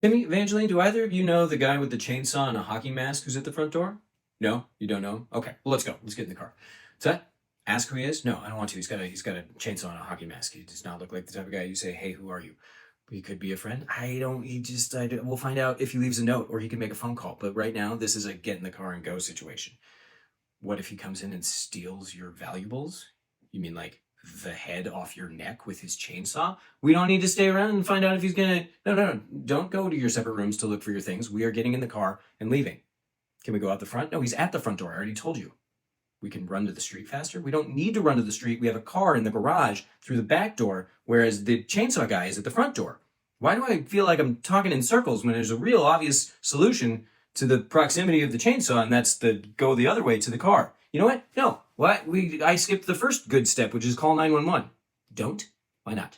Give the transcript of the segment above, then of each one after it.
Timmy, Evangeline, do either of you know the guy with the chainsaw and a hockey mask who's at the front door? No? You don't know him? Okay, well, let's go. Let's get in the car. What's that? Ask who he is? No, I don't want to. He's got a chainsaw and a hockey mask. He does not look like the type of guy you say, hey, who are you? He could be a friend. We'll find out if he leaves a note or he can make a phone call. But right now, this is a get in the car and go situation. What if he comes in and steals your valuables? You mean like the head off your neck with his chainsaw? We don't need to stay around and find out if he's gonna... No. Don't go to your separate rooms to look for your things. We are getting in the car and leaving. Can we go out the front? No, he's at the front door. I already told you. We can run to the street faster. We don't need to run to the street. We have a car in the garage through the back door, whereas the chainsaw guy is at the front door. Why do I feel like I'm talking in circles when there's a real obvious solution to the proximity of the chainsaw, and that's the go the other way to the car? You know what? No. What? I skipped the first good step, which is call 911. Don't? Why not?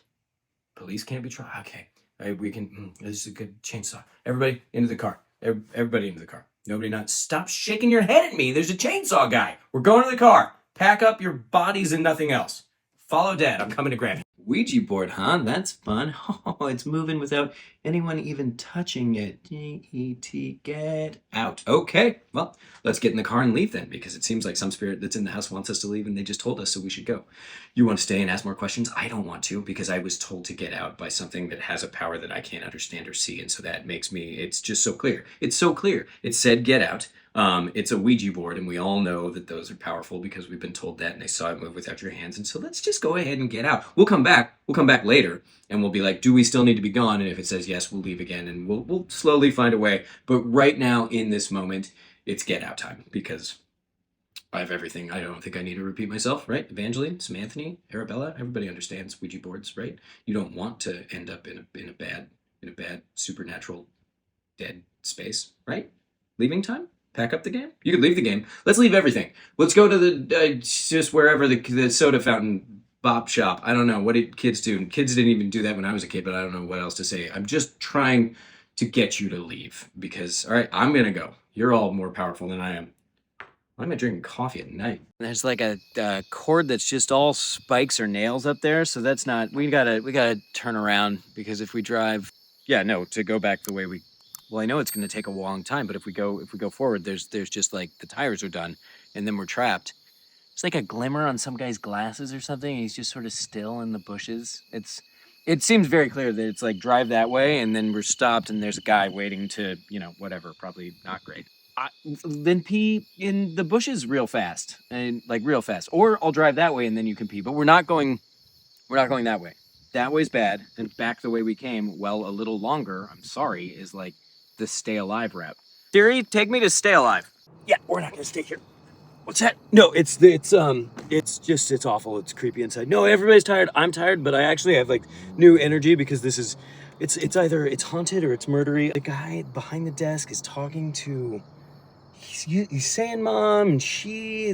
Police can't be tried. Okay. We can... this is a good chainsaw. Everybody into the car. Everybody into the car. Nobody not... Stop shaking your head at me. There's a chainsaw guy. We're going to the car. Pack up your bodies and nothing else. Follow Dad. I'm coming to grab you. Ouija board, huh? That's fun. Oh, it's moving without anyone even touching it. G-E-T, get out. Okay, well, let's get in the car and leave then, because it seems like some spirit that's in the house wants us to leave and they just told us, so we should go. You want to stay and ask more questions? I don't want to, because I was told to get out by something that has a power that I can't understand or see, and so that makes me, it's just so clear. It's so clear. It said get out. It's a Ouija board, and we all know that those are powerful because we've been told that, and they saw it move without your hands. And so let's just go ahead and get out. We'll come back. We'll come back later, and we'll be like, do we still need to be gone? And if it says yes, we'll leave again, and we'll slowly find a way. But right now, in this moment, it's get out time because I have everything. I don't think I need to repeat myself, right? Evangeline, Samantha, Arabella, everybody understands Ouija boards, right? You don't want to end up in a bad supernatural dead space, right? Leaving time. Pack up the game? You could leave the game. Let's leave everything. Let's go to the, just wherever the soda fountain bop shop. I don't know. What did kids do? Kids didn't even do that when I was a kid, but I don't know what else to say. I'm just trying to get you to leave because, all right, I'm going to go. You're all more powerful than I am. Why am I drinking coffee at night? There's like a cord that's just all spikes or nails up there, so that's not... We gotta turn around because if we drive... Yeah, no, to go back the way we... Well, I know it's going to take a long time, but if we go forward, there's just like the tires are done, and then we're trapped. It's like a glimmer on some guy's glasses or something. And he's just sort of still in the bushes. It seems very clear that it's like drive that way, and then we're stopped, and there's a guy waiting to, whatever, probably not great. Then pee in the bushes real fast, or I'll drive that way, and then you can pee. But we're not going that way. That way's bad, and back the way we came. Well, a little longer. I'm sorry, is like the stay alive rap. Siri, take me to stay alive. Yeah, we're not gonna stay here. What's that? No, it's awful. It's creepy inside. No, everybody's tired. I'm tired, but I actually have like new energy because it's either it's haunted or it's murdery. The guy behind the desk is talking to. He's saying mom and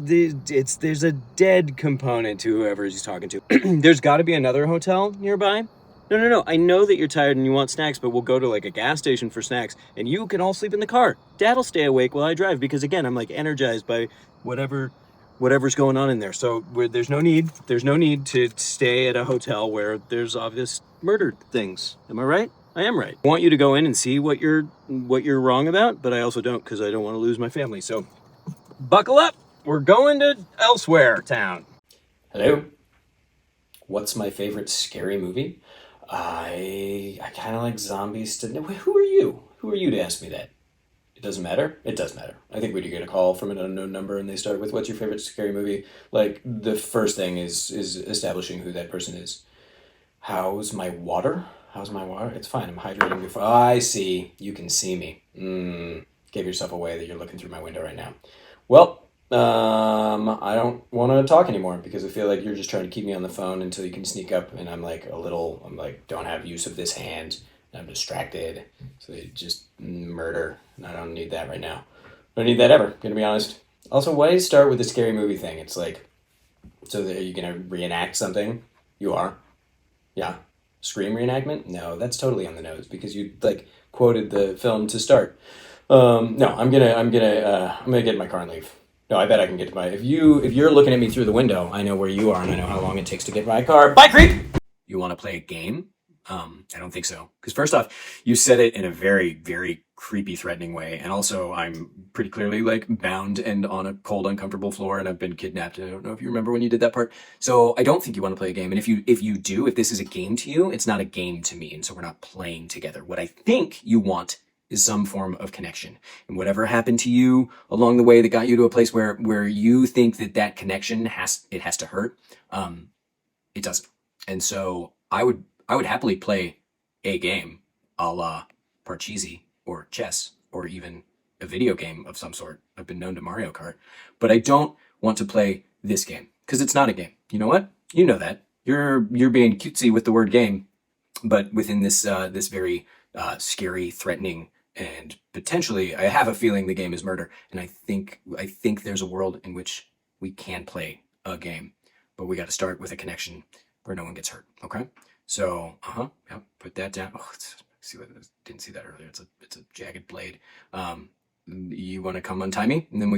there's a dead component to whoever he's talking to. There's got to be another hotel nearby. No. I know that you're tired and you want snacks, but we'll go to like a gas station for snacks and you can all sleep in the car. Dad'll stay awake while I drive because again, I'm like energized by whatever's going on in there. So there's no need to stay at a hotel where there's obvious murder things. Am I right? I am right. I want you to go in and see what you're wrong about, but I also don't because I don't want to lose my family. So buckle up. We're going to elsewhere town. Hello. What's my favorite scary movie? I kind of like zombies. Who are you? Who are you to ask me that? It doesn't matter? It does matter. I think when you get a call from an unknown number and they start with, what's your favorite scary movie? Like, the first thing is establishing who that person is. How's my water? It's fine. I'm hydrating before... Oh, I see. You can see me. Give yourself away that you're looking through my window right now. Well, I don't want to talk anymore because I feel like you're just trying to keep me on the phone until you can sneak up and I'm like, don't have use of this hand. I'm distracted. So they just murder. And I don't need that right now. I don't need that ever, gonna be honest. Also, why start with the scary movie thing? It's like, so are you gonna reenact something? You are? Yeah. Scream reenactment? No, that's totally on the nose because you like quoted the film to start. No, I'm gonna get in my car and leave. No, I bet I can get to my... If you're looking at me through the window, I know where you are and I know how long it takes to get to my car. Bye, creep! You want to play a game? I don't think so. Because first off, you said it in a very, very creepy, threatening way. And also, I'm pretty clearly like bound and on a cold, uncomfortable floor, and I've been kidnapped. And I don't know if you remember when you did that part. So I don't think you want to play a game. And if you do, if this is a game to you, it's not a game to me. And so we're not playing together. What I think you want is some form of connection. And whatever happened to you along the way that got you to a place where you think that connection has to hurt, it doesn't. And so I would happily play a game a la Parcheesi or chess or even a video game of some sort. I've been known to Mario Kart, but I don't want to play this game because it's not a game. You know what? You know that. You're being cutesy with the word game, but within this this very scary, threatening, and potentially, I have a feeling the game is murder. And I think there's a world in which we can play a game, but we got to start with a connection where no one gets hurt. Okay? So, yeah, put that down. Oh, see what didn't see that earlier. It's a jagged blade. You want to come untie me, and then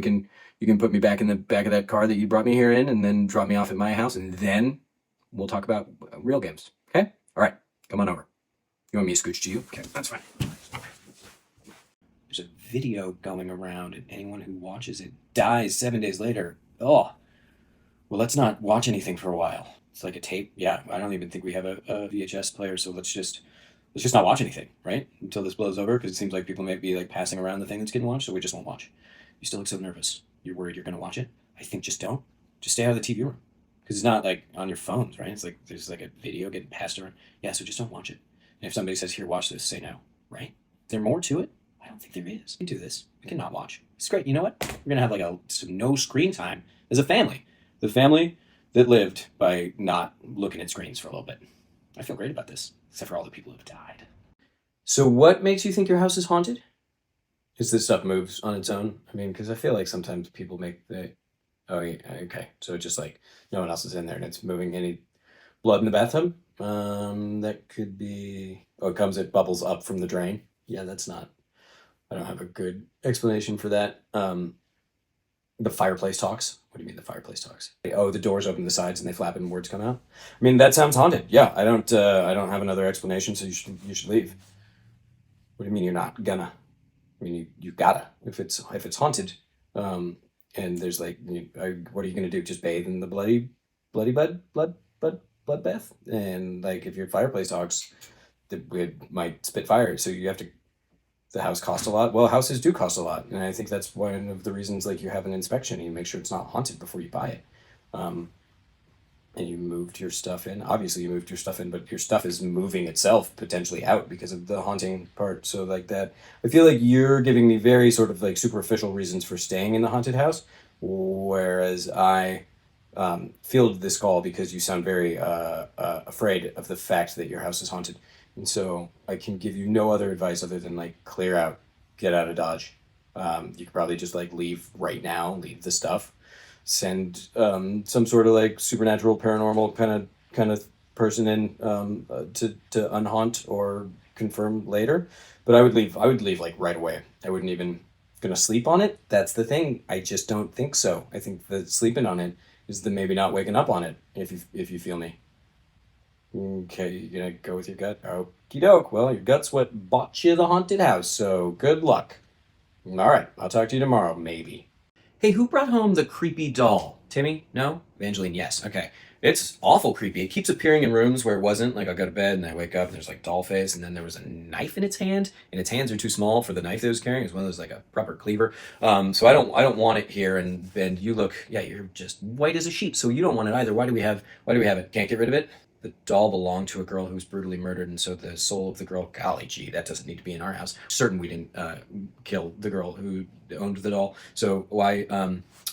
you can put me back in the back of that car that you brought me here in, and then drop me off at my house, and then we'll talk about real games. Okay? All right, come on over. You want me to scooch to you? Okay, that's fine. There's a video going around, and anyone who watches it dies 7 days later. Oh, well, let's not watch anything for a while. It's like a tape. Yeah, I don't even think we have a VHS player, so let's just not watch anything, right? Until this blows over, because it seems like people may be like passing around the thing that's getting watched, so we just won't watch. You still look so nervous. You're worried you're going to watch it? I think just don't. Just stay out of the TV room. Because it's not like on your phones, right? It's like there's like a video getting passed around. Yeah, so just don't watch it. And if somebody says, here, watch this, say no, right? Is there more to it? I don't think there is. We can do this. We can not watch. It's great. You know what? We're going to have like some no screen time as a family. The family that lived by not looking at screens for a little bit. I feel great about this, except for all the people who have died. So what makes you think your house is haunted? Is this stuff moves on its own? I mean, because I feel like sometimes people make the... Oh, yeah, okay. So it's just like no one else is in there and it's moving. Any blood in the bathtub? That could be... Oh, it bubbles up from the drain. Yeah, that's not... I don't have a good explanation for that. The fireplace talks. What do you mean the fireplace talks? Oh, the doors open to the sides and they flap and words come out. I mean, that sounds haunted. Yeah, I don't have another explanation, so you should leave. What do you mean you're not gonna? I mean, you gotta. If it's haunted, and there's like, what are you gonna do? Just bathe in the bloody blood bath? And like, if your fireplace talks, it might spit fire. So you have to. The house costs a lot. Well, houses do cost a lot, and I think that's one of the reasons. Like, you have an inspection, and you make sure it's not haunted before you buy it. And you moved your stuff in. Obviously, you moved your stuff in, but your stuff is moving itself potentially out because of the haunting part. So, like that, I feel like you're giving me very sort of like superficial reasons for staying in the haunted house, whereas I fielded this call because you sound very afraid of the fact that your house is haunted. And so I can give you no other advice other than like clear out, get out of Dodge. You could probably just like leave right now, leave the stuff, send some sort of like supernatural, paranormal kind of person in to unhaunt or confirm later. But I would leave like right away. I wouldn't even gonna sleep on it. That's the thing. I just don't think so. I think that sleeping on it is the maybe not waking up on it. If you feel me. Okay, you're gonna go with your gut? Okie doke. Well, your gut's what bought you the haunted house, so good luck. Alright, I'll talk to you tomorrow, maybe. Hey, who brought home the creepy doll? Timmy? No? Evangeline, yes. Okay. It's awful creepy. It keeps appearing in rooms where it wasn't. Like, I'll go to bed and I wake up and there's like doll face, and then there was a knife in its hand, and its hands are too small for the knife that it was carrying. It was one of those like a proper cleaver. So I don't want it here, and you look, yeah, you're just white as a sheep, so you don't want it either. Why do we have it? Can't get rid of it? The doll belonged to a girl who was brutally murdered, and so the soul of the girl, golly gee, that doesn't need to be in our house. Certain we didn't kill the girl who owned the doll. So why,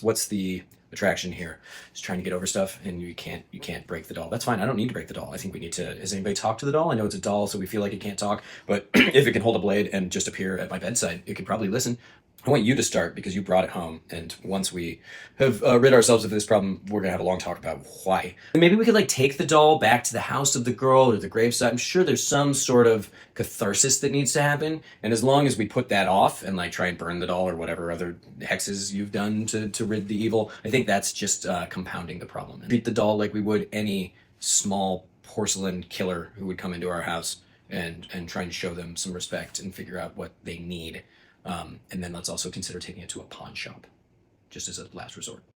what's the attraction here? Just trying to get over stuff, and you can't break the doll. That's fine, I don't need to break the doll. I think we need to, has anybody talked to the doll? I know it's a doll, so we feel like it can't talk, but if it can hold a blade and just appear at my bedside, it could probably listen. I want you to start because you brought it home, and once we have rid ourselves of this problem, we're gonna have a long talk about why. And maybe we could like take the doll back to the house of the girl or the gravesite. I'm sure there's some sort of catharsis that needs to happen, and as long as we put that off and like try and burn the doll or whatever other hexes you've done to rid the evil, I think that's just compounding the problem. And treat the doll like we would any small porcelain killer who would come into our house and trying to show them some respect and figure out what they need. And then let's also consider taking it to a pawn shop, just as a last resort.